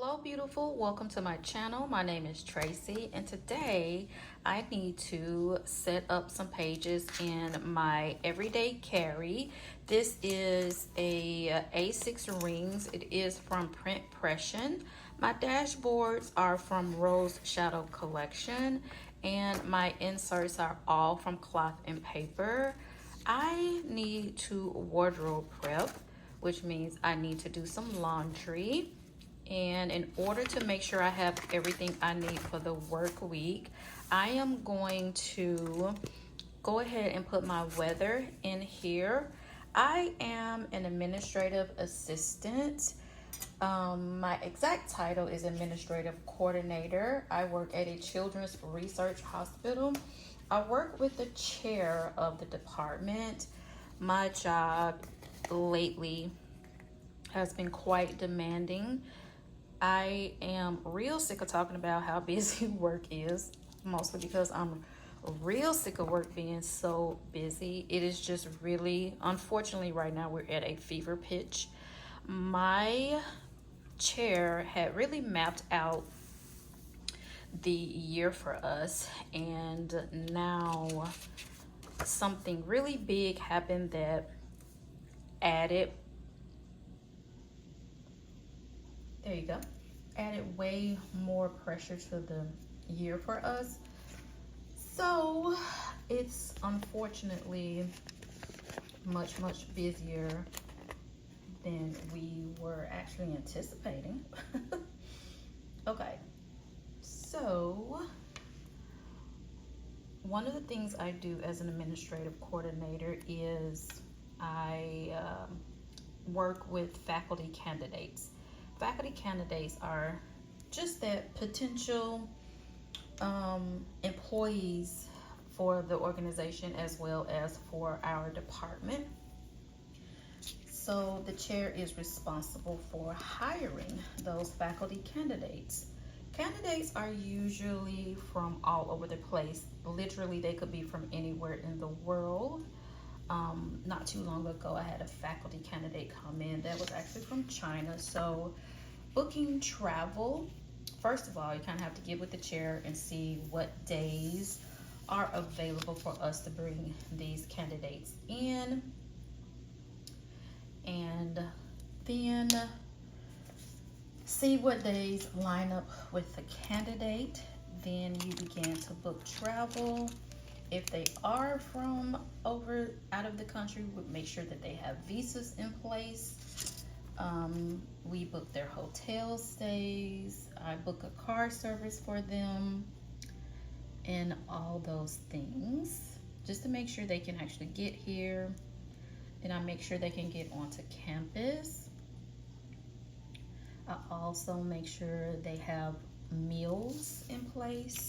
Hello beautiful, welcome to my channel. My name is Tracy and today I need to set up some pages in my everyday carry. This is a A6 rings. It is from Print Pression. My dashboards are from Rose Shadow Collection and my inserts are all from Cloth and Paper. I need to wardrobe prep, which means I need to do some laundry. And in order to make sure I have everything I need for the work week, I am going to go ahead and put my weather in here. I am an administrative assistant. My exact title is administrative coordinator. I work at a children's research hospital. I work with the chair of the department. My job lately has been quite demanding. I am real sick of talking about how busy work is, mostly because I'm real sick of work being so busy. It is just really, unfortunately, right now we're at a fever pitch. My chair had really mapped out the year for us, and now something really big happened that added there you go, added way more pressure to the year for us. So it's unfortunately much busier than we were actually anticipating. Okay, so one of the things I do as an administrative coordinator is I work with faculty candidates. Faculty candidates are just that potential employees for the organization as well as for our department. So the chair is responsible for hiring those faculty candidates. Candidates are usually from all over the place. Literally, they could be from anywhere in the world. Not too long ago, I had a faculty candidate come in that was actually from China. So booking travel, first of all, you kind of have to get with the chair and see what days are available for us to bring these candidates in. And then see what days line up with the candidate. Then you begin to book travel. If they are from out of the country, we make sure that they have visas in place. We book their hotel stays. I book a car service for them and all those things just to make sure they can actually get here. And I make sure they can get onto campus. I also make sure they have meals in place.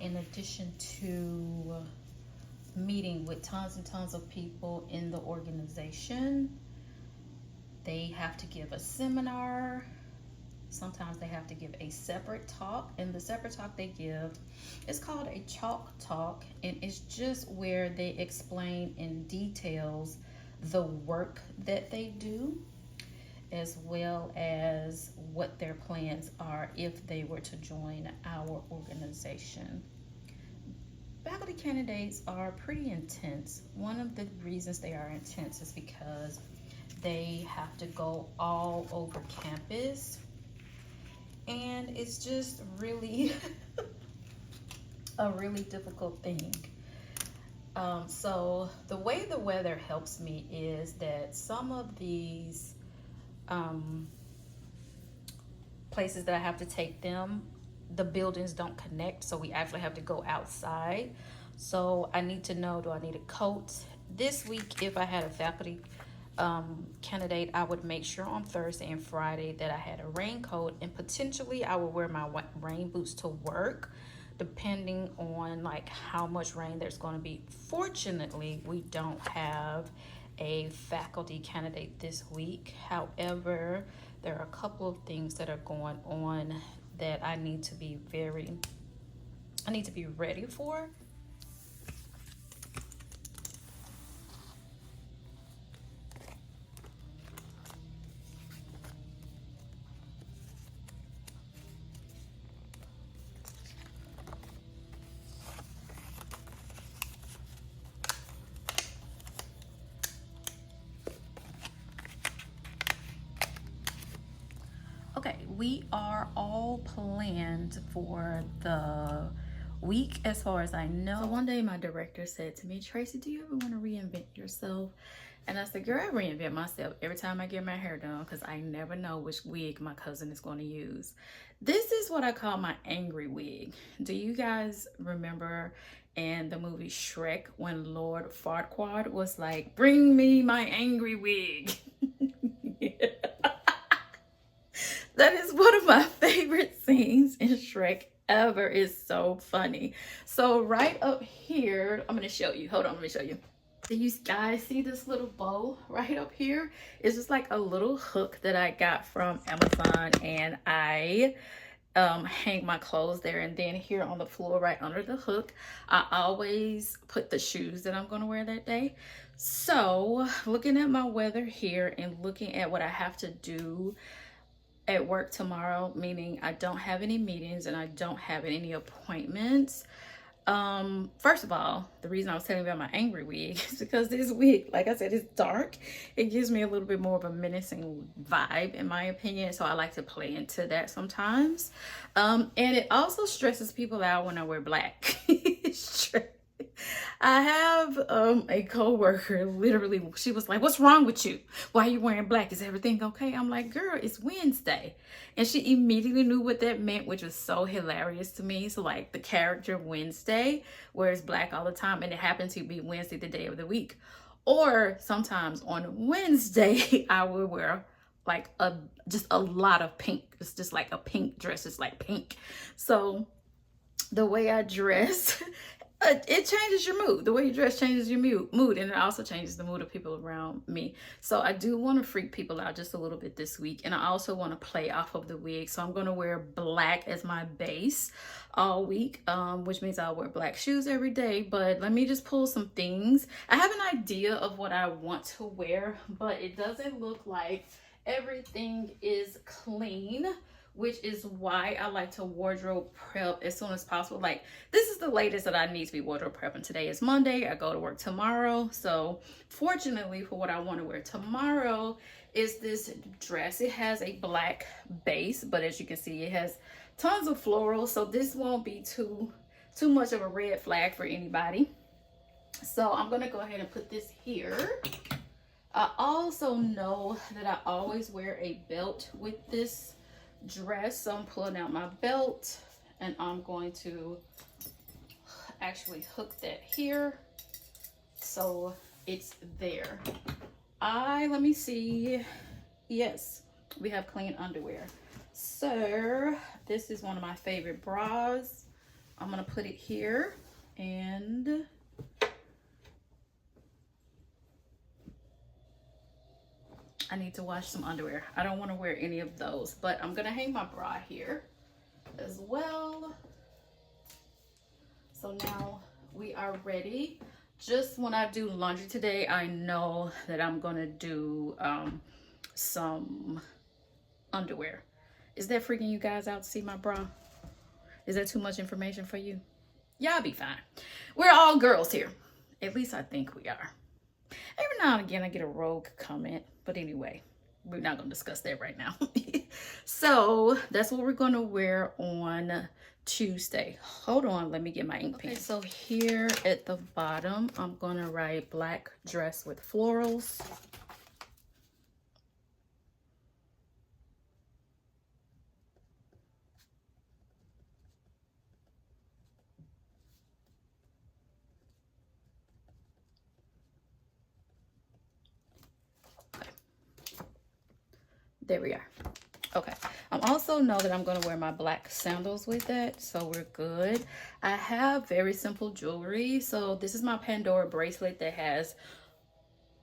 In addition to meeting with tons and tons of people in the organization, they have to give a seminar. Sometimes they have to give a separate talk, and the separate talk they give is called a chalk talk, and it's just where they explain in details the work that they do, as well as what their plans are if they were to join our organization. Faculty candidates are pretty intense. One of the reasons they are intense is because they have to go all over campus, and it's just really a really difficult thing. So the way the weather helps me is that some of these places that I have to take them, the buildings don't connect, so we actually have to go outside. So I need to know, do I need a coat? This week, if I had a faculty candidate, I would make sure on Thursday and Friday that I had a raincoat, and potentially I would wear my rain boots to work, depending on like how much rain there's going to be. Fortunately, we don't have a faculty candidate this week. However, there are a couple of things that are going on that I need to be ready for. Okay, we are all planned for the week as far as I know. So one day my director said to me, Tracy, do you ever want to reinvent yourself? And I said, girl, I reinvent myself every time I get my hair done because I never know which wig my cousin is going to use. This is what I call my angry wig. Do you guys remember in the movie Shrek when Lord Farquaad was like, bring me my angry wig? Yeah. That is one of my favorite scenes in Shrek ever. It's so funny. So right up here, I'm going to show you. Hold on, let me show you. Do you guys see this little bow right up here? It's just like a little hook that I got from Amazon, and I hang my clothes there. And then here on the floor right under the hook, I always put the shoes that I'm going to wear that day. So looking at my weather here and looking at what I have to do at work tomorrow, meaning I don't have any meetings and I don't have any appointments. First of all, the reason I was telling you about my angry wig is because this wig, like I said, is dark. It gives me a little bit more of a menacing vibe, in my opinion. So I like to play into that sometimes. And it also stresses people out when I wear black. I have a coworker, literally, she was like, what's wrong with you? Why are you wearing black? Is everything okay? I'm like, girl, it's Wednesday. And she immediately knew what that meant, which was so hilarious to me. So like the character Wednesday wears black all the time, and it happened to be Wednesday, the day of the week. Or sometimes on Wednesday, I would wear like just a lot of pink. It's just like a pink dress. It's like pink. So the way I dress, it changes your mood. The way you dress changes your mood, and it also changes the mood of people around me. So I do want to freak people out just a little bit this week, and I also want to play off of the wig. So I'm going to wear black as my base all week, which means I'll wear black shoes every day. But let me just pull some things. I have an idea of what I want to wear, but it doesn't look like everything is clean, which is why I like to wardrobe prep as soon as possible. Like, this is the latest that I need to be wardrobe prepping. Today is Monday. I go to work tomorrow. So fortunately for what I want to wear tomorrow is this dress. It has a black base, but as you can see, it has tons of floral. So this won't be too much of a red flag for anybody. So I'm going to go ahead and put this here. I also know that I always wear a belt with this dress, so I'm pulling out my belt and I'm going to actually hook that here so it's there. Let me see, yes, we have clean underwear. So this is one of my favorite bras. I'm gonna put it here, and I need to wash some underwear. I don't want to wear any of those, but I'm gonna hang my bra here as well. So now we are ready. Just when I do laundry today, I know that I'm gonna do some underwear. Is that freaking you guys out to see my bra? Is that too much information for you? Y'all be fine. We're all girls here. At least I think we are. Every now and again, I get a rogue comment. But anyway, we're not going to discuss that right now. So that's what we're going to wear on Tuesday. Hold on. Let me get my ink pen. Okay, so here at the bottom, I'm going to write black dress with florals. There we are. Okay, I also know that I'm going to wear my black sandals with that, so we're good. I have very simple jewelry. So this is my Pandora bracelet that has,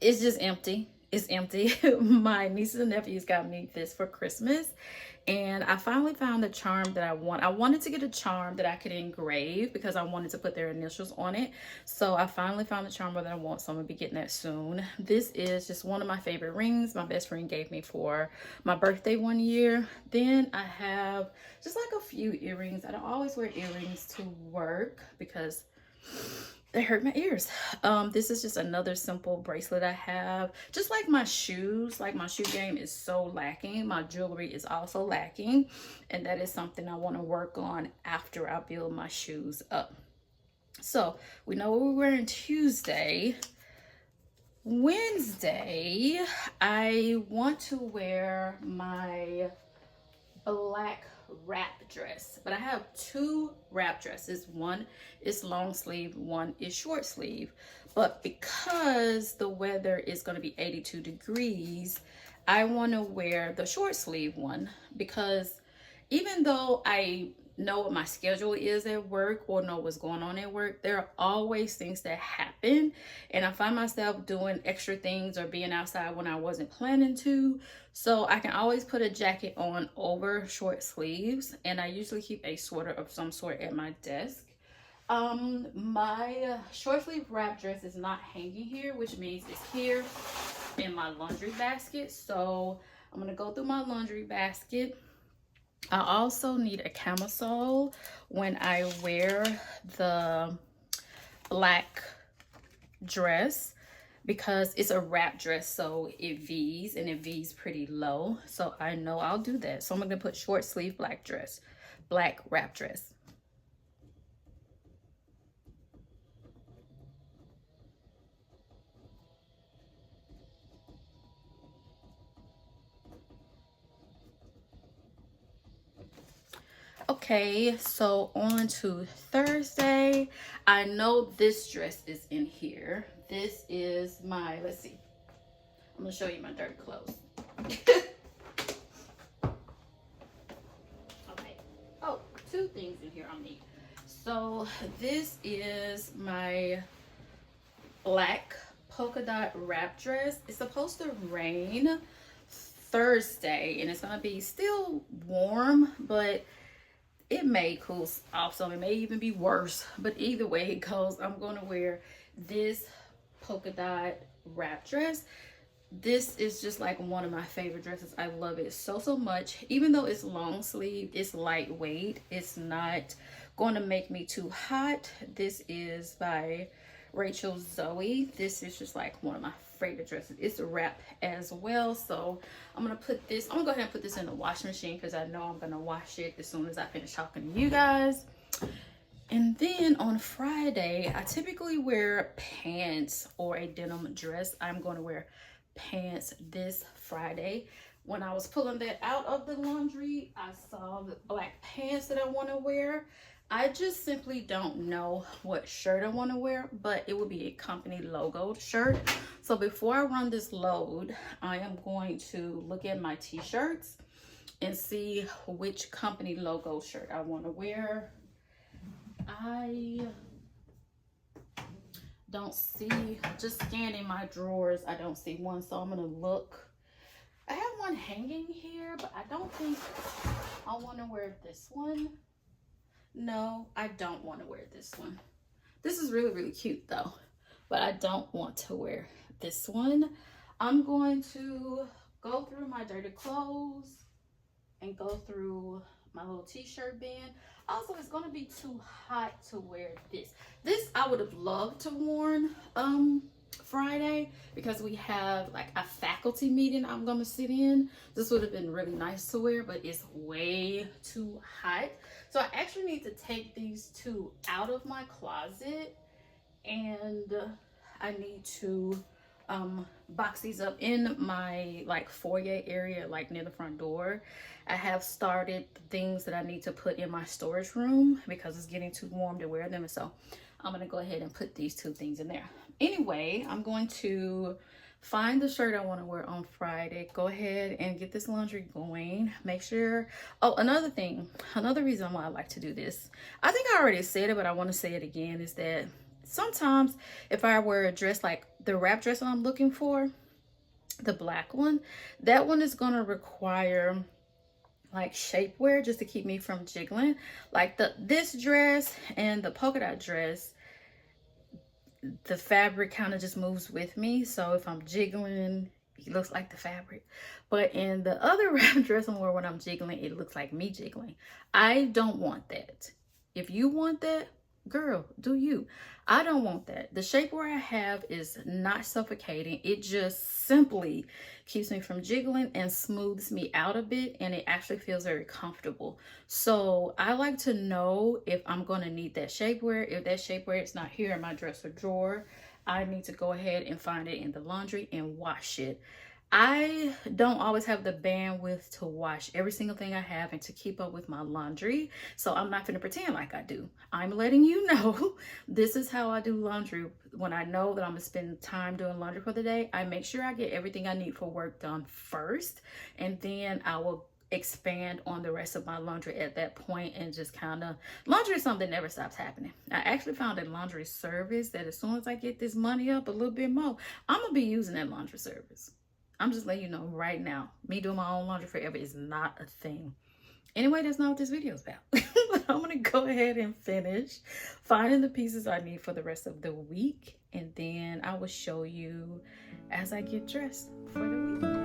it's just empty. It's empty. My nieces and nephews got me this for Christmas, and I finally found the charm that I want. I wanted to get a charm that I could engrave because I wanted to put their initials on it. So I finally found the charm that I want, so I'm gonna be getting that soon. This is just one of my favorite rings. My best friend gave me for my birthday one year. Then I have just like a few earrings. I don't always wear earrings to work because they hurt my ears. This is just another simple bracelet I have. Just like my shoes, like my shoe game is so lacking. My jewelry is also lacking. And that is something I want to work on after I build my shoes up. So we know what we're wearing Tuesday. Wednesday, I want to wear my black wrap dress, but I have two wrap dresses. One is long sleeve, one is short sleeve. But because the weather is going to be 82 degrees, I want to wear the short sleeve one, because even though I know what my schedule is at work or know what's going on at work, there are always things that happen, and I find myself doing extra things or being outside when I wasn't planning to. So I can always put a jacket on over short sleeves, and I usually keep a sweater of some sort at my desk. My short sleeve wrap dress is not hanging here, which means it's here in my laundry basket. So I'm gonna go through my laundry basket. I also need a camisole when I wear the black dress, because it's a wrap dress, so it V's, and it V's pretty low. So I know I'll do that. So I'm gonna put short sleeve black dress, black wrap dress. Okay, so on to Thursday. I know this dress is in here. This is my, let's see. I'm gonna show you my dirty clothes. Okay. Oh, two things in here I need. So this is my black polka dot wrap dress. It's supposed to rain Thursday, and it's gonna be still warm, but it may cool off, so it may even be worse. But either way it goes, I'm going to wear this polka dot wrap dress. This is just like one of my favorite dresses. I love it so much. Even though it's long sleeve, it's lightweight. It's not going to make me too hot. This is by Rachel Zoe. This is just like one of my favorite dresses. It's a wrap as well. So I'm gonna put this, I'm gonna go ahead and put this in the washing machine, because I know I'm gonna wash it as soon as I finish talking to you guys. And then on Friday, I typically wear pants or a denim dress. I'm going to wear pants this Friday. When I was pulling that out of the laundry, I saw the black pants that I want to wear. I just simply don't know what shirt I want to wear, but it will be a company logo shirt. So before I run this load, I am going to look at my t-shirts and see which company logo shirt I want to wear. I don't see, just scanning my drawers, I don't see one, so I'm gonna look. I have one hanging here, but I don't think I want to wear this one. No, I don't want to wear this one. This is really cute though, but I don't want to wear this one. I'm going to go through my dirty clothes and go through my little t-shirt bin. Also, it's going to be too hot to wear this. This I would have loved to worn Friday, because we have like a faculty meeting I'm gonna sit in. This would have been really nice to wear, but it's way too hot. So I actually need to take these two out of my closet, and I need to box these up in my like foyer area, like near the front door. I have started things that I need to put in my storage room because it's getting too warm to wear them, and so I'm gonna go ahead and put these two things in there. Anyway, I'm going to find the shirt I want to wear on Friday, go ahead and get this laundry going. Make sure, oh, another thing, another reason why I like to do this, I think I already said it, but I want to say it again, is that sometimes if I wear a dress like the wrap dress that I'm looking for, the black one, that one is going to require like shapewear just to keep me from jiggling. Like this dress and the polka dot dress, the fabric kind of just moves with me, so if I'm jiggling, it looks like the fabric. But in the other wrap dress I'm wearing, when I'm jiggling, it looks like me jiggling. I don't want that. If you want that, girl, do you. I don't want that. The shapewear I have is not suffocating. It just simply keeps me from jiggling and smooths me out a bit, and it actually feels very comfortable. So I like to know if I'm going to need that shapewear. If that shapewear is not here in my dresser drawer, I need to go ahead and find it in the laundry and wash it. I don't always have the bandwidth to wash every single thing I have and to keep up with my laundry. So I'm not going to pretend like I do. I'm letting you know this is how I do laundry. When I know that I'm going to spend time doing laundry for the day, I make sure I get everything I need for work done first. And then I will expand on the rest of my laundry at that point, and just kind of, laundry is something that never stops happening. I actually found a laundry service that as soon as I get this money up a little bit more, I'm going to be using that laundry service. I'm just letting you know right now, me doing my own laundry forever is not a thing. Anyway, that's not what this video is about. But I'm going to go ahead and finish finding the pieces I need for the rest of the week. And then I will show you as I get dressed for the week.